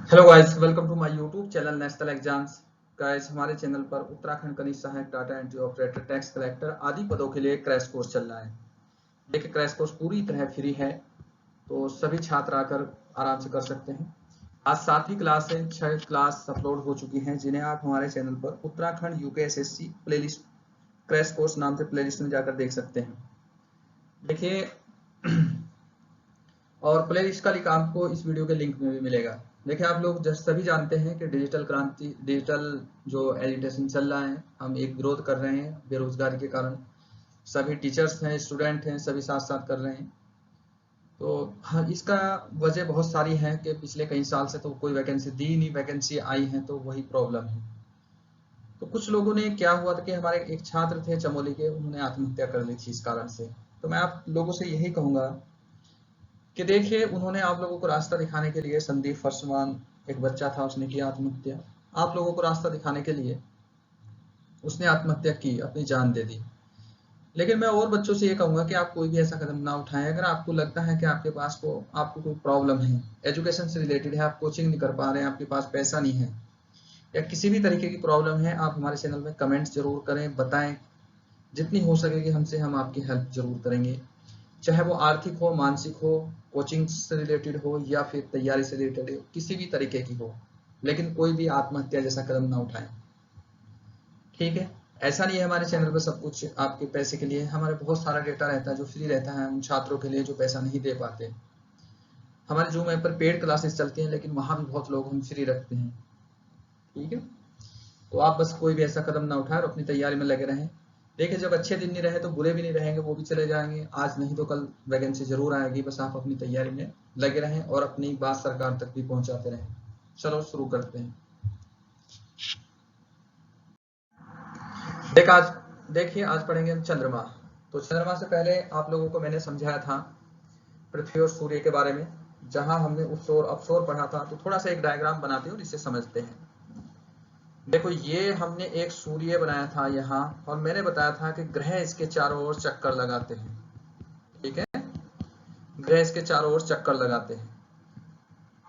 Hello guys, welcome to my YouTube channel national exams. Guys, हमारे channel पर उत्तराखंड कनिष्ठ सहायक data entry operator, tax collector आदि पदों के लिए क्रैश कोर्स चल रहा है। देखिए, क्रैश कोर्स पूरी तरह फ्री है, तो सभी छात्र आकर आराम से कर सकते हैं। आज 7वीं क्लास है, 6 क्लास अपलोड हो चुकी हैं, जिन्हें आप हमारे चैनल पर Uttarakhand UKSSC playlist crash course नाम से प्लेलिस्ट में जाकर देख सकते हैं। देखिए, और प्ले लिस्ट का लिंक आपको इस वीडियो के लिंक में भी मिलेगा। देखिए, आप लोग जैसे सभी जानते हैं कि डिजिटल क्रांति, डिजिटल जो एजुकेशन चल रहा है, हम एक विरोध कर रहे हैं बेरोजगारी के कारण। सभी टीचर्स हैं, स्टूडेंट हैं, सभी साथ साथ कर रहे हैं। तो हाँ, इसका वजह बहुत सारी है कि पिछले कई साल से तो कोई वैकेंसी दी नहीं, वैकेंसी आई है तो वही प्रॉब्लम है। तो कुछ लोगों ने, क्या हुआ था कि हमारे एक छात्र थे चमोली के, उन्होंने आत्महत्या कर ली थी इस कारण से। तो मैं आप लोगों से यही कहूंगा कि देखिए, उन्होंने आप लोगों को रास्ता दिखाने के लिए, संदीप फरसमान एक बच्चा था, उसने की आत्महत्या। आप लोगों को रास्ता दिखाने के लिए उसने आत्महत्या की, अपनी जान दे दी। लेकिन मैं और बच्चों से ये कहूंगा कि आप कोई भी ऐसा कदम ना उठाएं अगर आपको लगता है कि आपके पास को आपको कोई प्रॉब्लम है, एजुकेशन से रिलेटेड है, आप कोचिंग नहीं कर पा रहे हैं, आपके पास पैसा नहीं है, या किसी भी तरीके की प्रॉब्लम है, आप हमारे चैनल में कमेंट्स जरूर करें, बताएं। जितनी हो सकेगी हमसे हम आपकी हेल्प जरूर करेंगे, चाहे वो आर्थिक हो, मानसिक हो, कोचिंग से रिलेटेड हो, या फिर तैयारी से रिलेटेड हो, किसी भी तरीके की हो। लेकिन कोई भी आत्महत्या जैसा कदम ना उठाएं, ठीक है। ऐसा नहीं है हमारे चैनल पर सब कुछ आपके पैसे के लिए, हमारे बहुत सारा डेटा रहता है जो फ्री रहता है उन छात्रों के लिए जो पैसा नहीं दे पाते। हमारे जूम ऐप पर पेड क्लासेस चलती हैं, लेकिन वहां भी बहुत लोग हम फ्री रखते हैं, ठीक है। तो आप बस कोई भी ऐसा कदम ना उठाएं और अपनी तैयारी में लगे रहें। देखिए, जब अच्छे दिन नहीं रहे तो बुरे भी नहीं रहेंगे, वो भी चले जाएंगे। आज नहीं तो कल वैकेंसी जरूर आएगी, बस आप अपनी तैयारी में लगे रहें और अपनी बात सरकार तक भी पहुंचाते रहें। चलो शुरू करते हैं। देखिए, आज पढ़ेंगे हम चंद्रमा। तो चंद्रमा से पहले आप लोगों को मैंने समझाया था पृथ्वी और सूर्य के बारे में। जहां हमने उपसौर अपसौर पढ़ा था, तो थोड़ा सा एक डायग्राम बनाते हैं और इसे समझते हैं। देखो, ये हमने एक सूर्य बनाया था यहाँ, और मैंने बताया था कि ग्रह इसके चारों ओर चक्कर लगाते हैं, ठीक है। ग्रह इसके चारों ओर चक्कर लगाते हैं।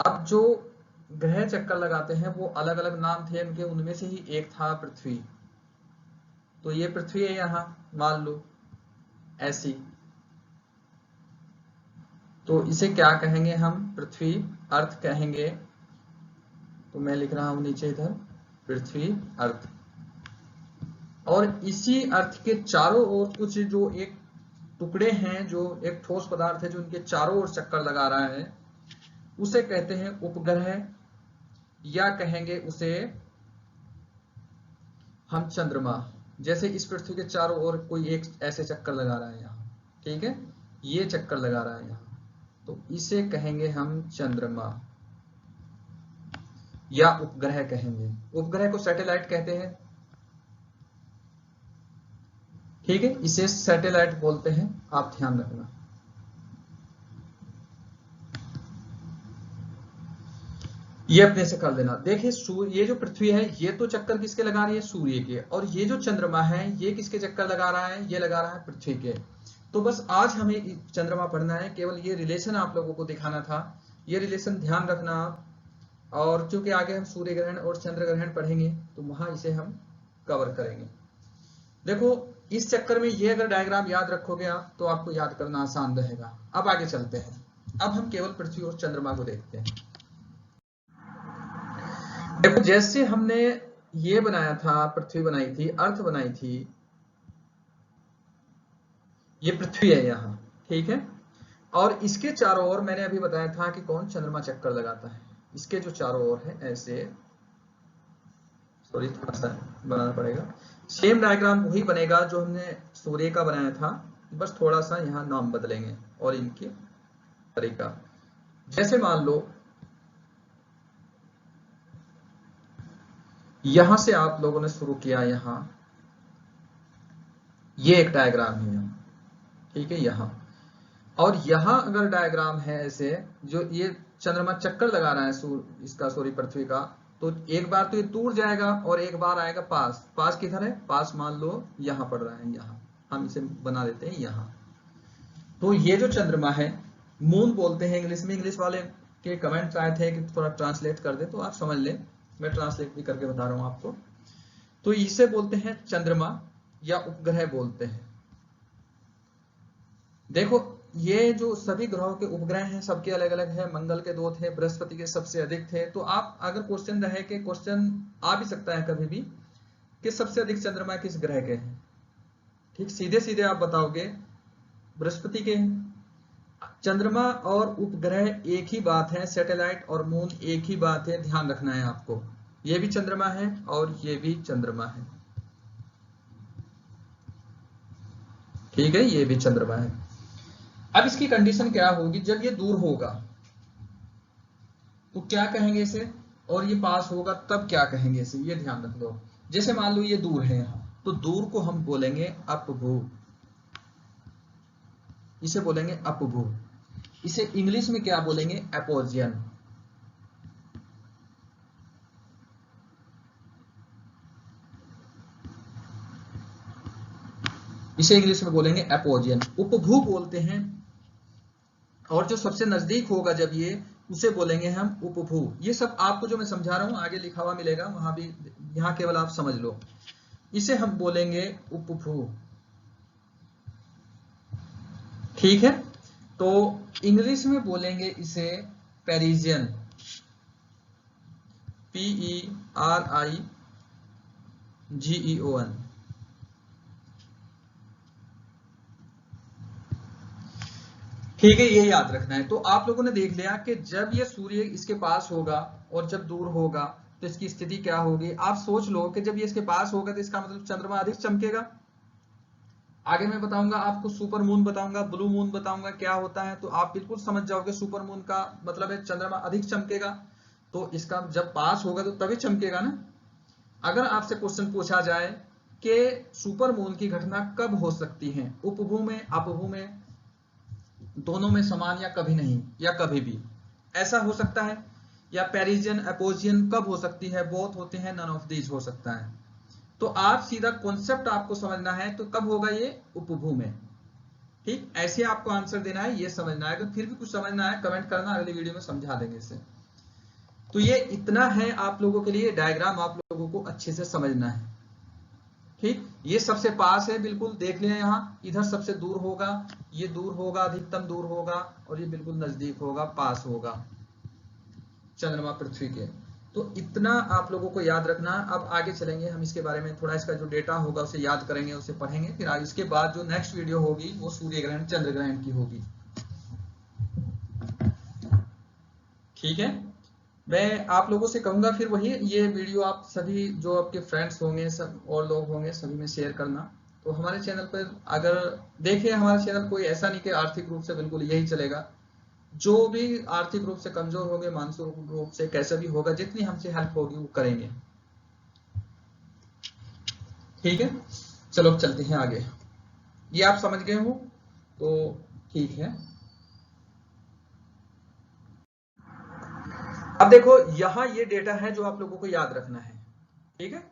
अब जो ग्रह चक्कर लगाते हैं वो अलग अलग नाम थे उनके, उनमें से ही एक था पृथ्वी। तो ये पृथ्वी है यहाँ, मान लो ऐसी। तो इसे क्या कहेंगे हम? पृथ्वी, अर्थ कहेंगे। तो मैं लिख रहा हूं नीचे इधर, पृथ्वी, अर्थ। और इसी अर्थ के चारों ओर कुछ जो एक टुकड़े हैं, जो एक ठोस पदार्थ है जो उनके चारों ओर चक्कर लगा रहा है, उसे कहते हैं उपग्रह, या कहेंगे उसे हम चंद्रमा। जैसे इस पृथ्वी के चारों ओर कोई एक ऐसे चक्कर लगा रहा है यहाँ, ठीक है, ये चक्कर लगा रहा है यहाँ, तो इसे कहेंगे हम चंद्रमा या उपग्रह कहेंगे। उपग्रह को सैटेलाइट कहते हैं, ठीक है, इसे सैटेलाइट बोलते हैं, आप ध्यान रखना। ये अपने से कर लेना। देखिए, सूर्य, ये जो पृथ्वी है ये तो चक्कर किसके लगा रही है? सूर्य के। और ये जो चंद्रमा है ये किसके चक्कर लगा रहा है? ये लगा रहा है पृथ्वी के। तो बस आज हमें चंद्रमा पढ़ना है, केवल ये रिलेशन आप लोगों को दिखाना था, ये रिलेशन ध्यान रखना आप। और चूंकि आगे हम सूर्य ग्रहण और चंद्र ग्रहण पढ़ेंगे तो वहां इसे हम कवर करेंगे। देखो, इस चक्कर में ये अगर डायग्राम याद रखोगे आप तो आपको याद करना आसान रहेगा। अब आगे चलते हैं। अब हम केवल पृथ्वी और चंद्रमा को देखते हैं। देखो, जैसे हमने ये बनाया था, पृथ्वी बनाई थी, अर्थ बनाई थी, ये पृथ्वी है यहाँ, ठीक है। और इसके चारों ओर मैंने अभी बताया था कि कौन? चंद्रमा चक्कर लगाता है। इसके जो चारों ओर है ऐसे, सॉरी थोड़ा सा बनाना पड़ेगा। सेम डायग्राम वही बनेगा जो हमने सूर्य का बनाया था, बस थोड़ा सा यहाँ नाम बदलेंगे और इनके तरीका। जैसे मान लो यहां से आप लोगों ने शुरू किया, यहाँ ये एक डायग्राम है यहाँ, ठीक है, यहाँ। और यहाँ अगर डायग्राम है ऐसे, जो ये चंद्रमा चक्कर लगा रहा है इसका, सॉरी, पृथ्वी का, तो एक बार तो ये दूर जाएगा और एक बार आएगा पास। पास किधर है? पास मान लो यहाँ पड़ रहा है, यहाँ हम इसे बना देते हैं यहाँ। तो ये जो चंद्रमा है, मून बोलते हैं इंग्लिश में, इंग्लिश वाले के कमेंट्स आए थे कि थोड़ा ट्रांसलेट कर दे, तो आप समझ लें, मैं ट्रांसलेट भी करके बता रहा हूं आपको। तो इसे बोलते हैं चंद्रमा या उपग्रह बोलते हैं। देखो ये जो सभी ग्रहों के उपग्रह हैं सबके अलग अलग है। मंगल के 2 थे, बृहस्पति के सबसे अधिक थे। तो आप अगर क्वेश्चन रहे कि क्वेश्चन आ भी सकता है कभी भी कि सबसे अधिक चंद्रमा किस ग्रह के हैं, ठीक, सीधे सीधे आप बताओगे बृहस्पति के हैं। चंद्रमा और उपग्रह एक ही बात है, सैटेलाइट और मून एक ही बात है, ध्यान रखना है आपको। ये भी चंद्रमा है और ये भी चंद्रमा है, ठीक है, ये भी चंद्रमा है। अब इसकी कंडीशन क्या होगी, जब ये दूर होगा तो क्या कहेंगे इसे, और ये पास होगा तब क्या कहेंगे इसे, ये ध्यान रख लो। जैसे मान लो ये दूर है यहाँ, तो दूर को हम बोलेंगे अपभू, इसे बोलेंगे अपभू। इसे इंग्लिश में क्या बोलेंगे, एपोजियन। इसे इंग्लिश में बोलेंगे एपोजियन, उपभू बोलते हैं। और जो सबसे नजदीक होगा जब ये, उसे बोलेंगे हम उपभू। ये सब आपको जो मैं समझा रहा हूं आगे लिखा हुआ मिलेगा वहां भी, यहां केवल आप समझ लो। इसे हम बोलेंगे उपभू, ठीक है। तो इंग्लिश में बोलेंगे इसे पेरिजियन, PERIGEON। ठीक है, ये याद रखना है। तो आप लोगों ने देख लिया कि जब ये सूर्य इसके पास होगा और जब दूर होगा तो इसकी स्थिति क्या होगी। आप सोच लो कि जब ये इसके पास होगा तो इसका मतलब चंद्रमा अधिक चमकेगा। आगे मैं बताऊंगा आपको, सुपर मून बताऊंगा, ब्लू मून बताऊंगा क्या होता है, तो आप बिल्कुल समझ जाओगे। सुपर मून का मतलब है चंद्रमा अधिक चमकेगा, तो इसका जब पास होगा तो तभी चमकेगा ना। अगर आपसे क्वेश्चन पूछा जाए कि सुपर मून की घटना कब हो सकती है, उपभू में, अपभू में, दोनों में समान, या कभी नहीं, या कभी भी, ऐसा हो सकता है। या पेरिजियन अपोजियन कब हो सकती है, बोथ होते हैं, नन ऑफ दीज हो सकता है। तो आप सीधा कॉन्सेप्ट आपको समझना है, तो कब होगा ये, उपभू में, ठीक। ऐसे आपको आंसर देना है, ये समझना है। अगर फिर भी कुछ समझना है कमेंट करना, अगली वीडियो में समझा देंगे इसे। तो ये इतना है आप लोगों के लिए, डायग्राम आप लोगों को अच्छे से समझना है, ठीक। ये सबसे पास है, बिल्कुल देख लिया, यहाँ इधर सबसे दूर होगा, ये दूर होगा, अधिकतम दूर होगा, और ये बिल्कुल नजदीक होगा, पास होगा चंद्रमा पृथ्वी के। तो इतना आप लोगों को याद रखना। अब आगे चलेंगे हम, इसके बारे में थोड़ा, इसका जो डेटा होगा उसे याद करेंगे, उसे पढ़ेंगे। फिर इसके बाद जो नेक्स्ट वीडियो होगी वो सूर्य ग्रहण चंद्र ग्रहण की होगी, ठीक है। मैं आप लोगों से कहूंगा फिर वही, ये वीडियो आप सभी जो आपके फ्रेंड्स होंगे, सब और लोग होंगे, सभी में शेयर करना। तो हमारे चैनल पर अगर देखिए, हमारा चैनल कोई ऐसा नहीं कि आर्थिक रूप से बिल्कुल यही चलेगा। जो भी आर्थिक रूप से कमजोर होंगे, मानसिक रूप से कैसा भी होगा, जितनी हमसे हेल्प होगी वो करेंगे, ठीक है। चलो अब चलते हैं आगे। ये आप समझ गए हो तो ठीक है। अब देखो यहां ये डेटा है जो आप लोगों को याद रखना है, ठीक है।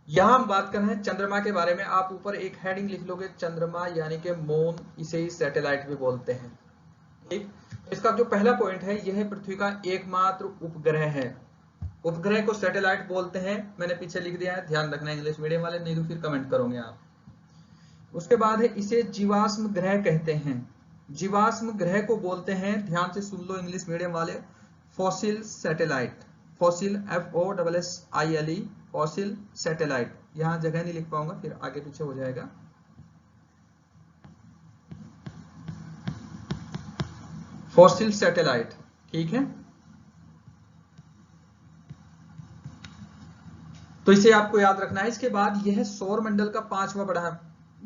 यहां हम बात कर रहे हैं चंद्रमा के बारे में। आप ऊपर एक हेडिंग लिख लोगे, चंद्रमा यानी कि मून, इसे ही सैटेलाइट भी बोलते हैं, ठीक। इसका जो पहला पॉइंट है, यह पृथ्वी का एकमात्र उपग्रह है। उपग्रह को सैटेलाइट बोलते हैं, मैंने पीछे लिख दिया है, ध्यान रखना इंग्लिश मीडियम वाले, नहीं तो फिर कमेंट करोगे आप। उसके बाद है, इसे जीवाश्म ग्रह कहते हैं। जीवाश्म ग्रह को बोलते हैं, ध्यान से सुन लो इंग्लिश मीडियम वाले, fossil satellite. Fossil FOSSILE, fossil satellite. यहां जगह नहीं लिख पाऊंगा, फिर आगे पीछे हो जाएगा। फॉसिल सैटेलाइट, ठीक है। तो इसे आपको याद रखना है। इसके बाद यह सौर मंडल का 5वां बड़ा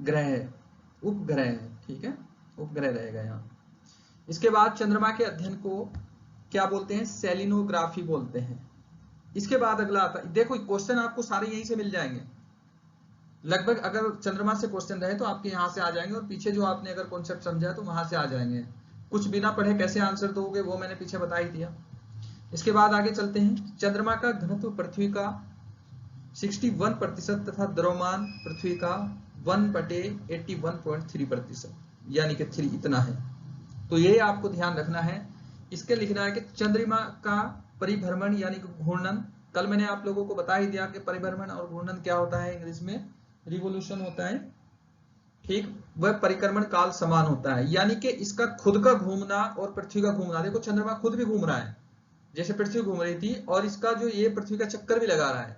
ग्रह है, उपग्रह है, ठीक है, उपग्रह रहेगा यहाँ। इसके बाद चंद्रमा के अध्ययन को क्या बोलते हैं, सेलिनोग्राफी बोलते हैं। इसके बाद अगला आता है, देखो क्वेश्चन आपको सारे यहीं से मिल जाएंगे लगभग। अगर चंद्रमा से क्वेश्चन रहे तो आपके यहाँ से आ जाएंगे, और पीछे जो आपने अगर कॉन्सेप्ट समझा तो वहां से आ जाएंगे। कुछ बिना पढ़े कैसे आंसर दोगे वो मैंने पीछे बता ही दिया। इसके बाद आगे चलते हैं। चंद्रमा का घनत्व पृथ्वी का 61% तथा द्रव्यमान पृथ्वी का 1/81.3%, यानी कि 3 इतना है। तो ये आपको ध्यान रखना है इसके लिखना है कि चंद्रमा का परिभ्रमण यानी कि घूर्णन, कल मैंने आप लोगों को बता ही दिया कि परिभ्रमण और घूर्णन क्या होता है, इंग्लिश में रिवोल्यूशन होता है, ठीक, वह परिक्रमण काल समान होता है, यानी कि इसका खुद का घूमना और पृथ्वी का घूमना, देखो चंद्रमा खुद भी घूम रहा है जैसे पृथ्वी घूम रही थी, और इसका जो ये पृथ्वी का चक्कर भी लगा रहा है,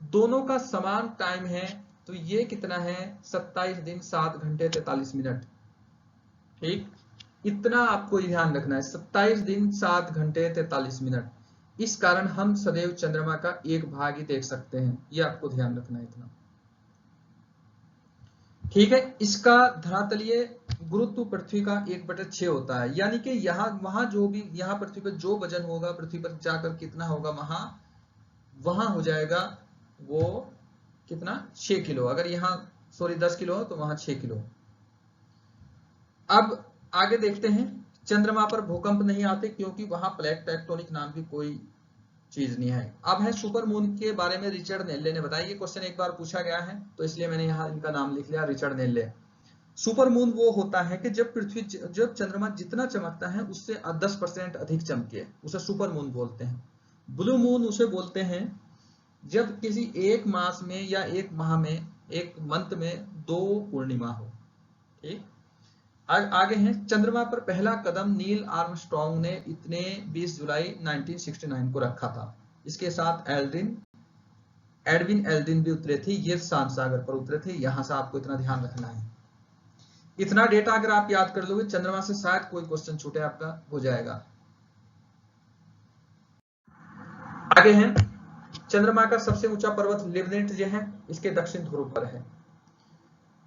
दोनों का समान टाइम है। तो ये कितना है, 27 दिन 7 घंटे 43 मिनट, ठीक, इतना आपको ध्यान रखना है, 27 दिन 7 घंटे 43 मिनट। इस कारण हम सदैव चंद्रमा का एक भाग ही देख सकते हैं, ये आपको ध्यान रखना है इतना, ठीक है। इसका धरातलीय गुरुत्व पृथ्वी का 1/6 होता है, यानी कि यहाँ वहां जो भी यहाँ पृथ्वी पर जो वजन होगा, पृथ्वी पर जाकर कितना होगा, वहां हो जाएगा वो कितना, 6 किलो। अगर यहाँ 10 किलो हो तो वहां 6 किलो। अब आगे देखते हैं, चंद्रमा पर भूकंप नहीं आते क्योंकि वहां प्लेट टेक्टोनिक नाम की कोई चीज नहीं है। अब है सुपर मून के बारे में रिचर्ड नेल्ले ने बताया, ये क्वेश्चन एक बार पूछा गया है तो इसलिए मैंने यहाँ इनका नाम लिख लिया, रिचर्ड नेल्ले। सुपर मून वो होता है कि जब चंद्रमा जितना चमकता है उससे 10% अधिक चमके, उसे सुपर मून बोलते हैं। ब्लू मून उसे बोलते हैं जब किसी एक मास में या एक माह में, एक मंथ में 2 पूर्णिमा हो, ठीक। आगे हैं, चंद्रमा पर पहला कदम नील आर्मस्ट्रॉन्ग ने इतने 20 जुलाई 1969 को रखा था। इसके साथ एडविन एल्ड्रिन भी उतरे थे, ये शांत सागर पर उतरे थे। यहां से आपको इतना ध्यान रखना है, इतना डेटा अगर आप याद कर लोगे, चंद्रमा से शायद कोई क्वेश्चन छूटे आपका, हो जाएगा। आगे हैं, चंद्रमा का सबसे ऊंचा पर्वत लिबनेट जो है, इसके दक्षिण ध्रुव पर है।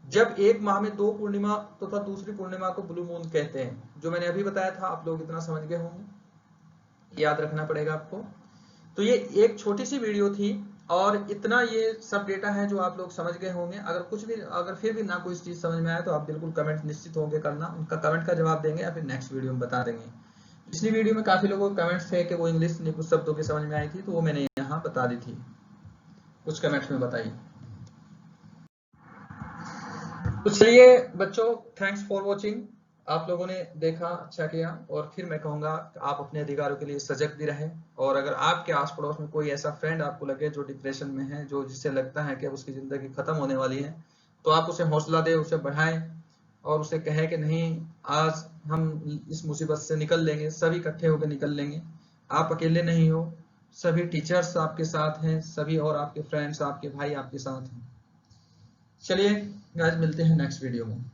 जब एक माह में 2 पूर्णिमा तथा तो दूसरी पूर्णिमा को ब्लू मून कहते हैं, जो मैंने अभी बताया था, आप लोग इतना समझ गए होंगे, याद रखना पड़ेगा आपको। तो ये एक छोटी सी वीडियो थी और इतना ये सब डेटा है जो आप लोग समझ गए होंगे। अगर फिर भी ना कोई चीज समझ में आए तो आप बिल्कुल कमेंट निश्चित होंगे करना, उनका कमेंट का जवाब देंगे या फिर नेक्स्ट वीडियो में बता देंगे। पिछली वीडियो में काफी लोगों के कमेंट्स थे कि वो इंग्लिश नहीं कुछ शब्दों की समझ में आई थी, तो वो मैंने यहाँ बता दी थी, कुछ कमेंट्स में बताई। तो चलिए बच्चों, थैंक्स फॉर वॉचिंग। आप लोगों ने देखा, अच्छा किया, और फिर मैं कहूंगा आप अपने अधिकारों के लिए सजग भी रहे। और अगर आपके आस पड़ोस में कोई ऐसा फ्रेंड आपको लगे जो डिप्रेशन में है, जो जिससे लगता है कि उसकी जिंदगी खत्म होने वाली है, तो आप उसे हौसला दें, उसे बढ़ाएं और उसे कहे कि नहीं, आज हम इस मुसीबत से निकल लेंगे, सभी इकट्ठे होकर निकल लेंगे। आप अकेले नहीं हो, सभी टीचर्स आपके साथ हैं, सभी और आपके फ्रेंड्स, आपके भाई आपके साथ हैं। चलिए आज मिलते हैं नेक्स्ट वीडियो में।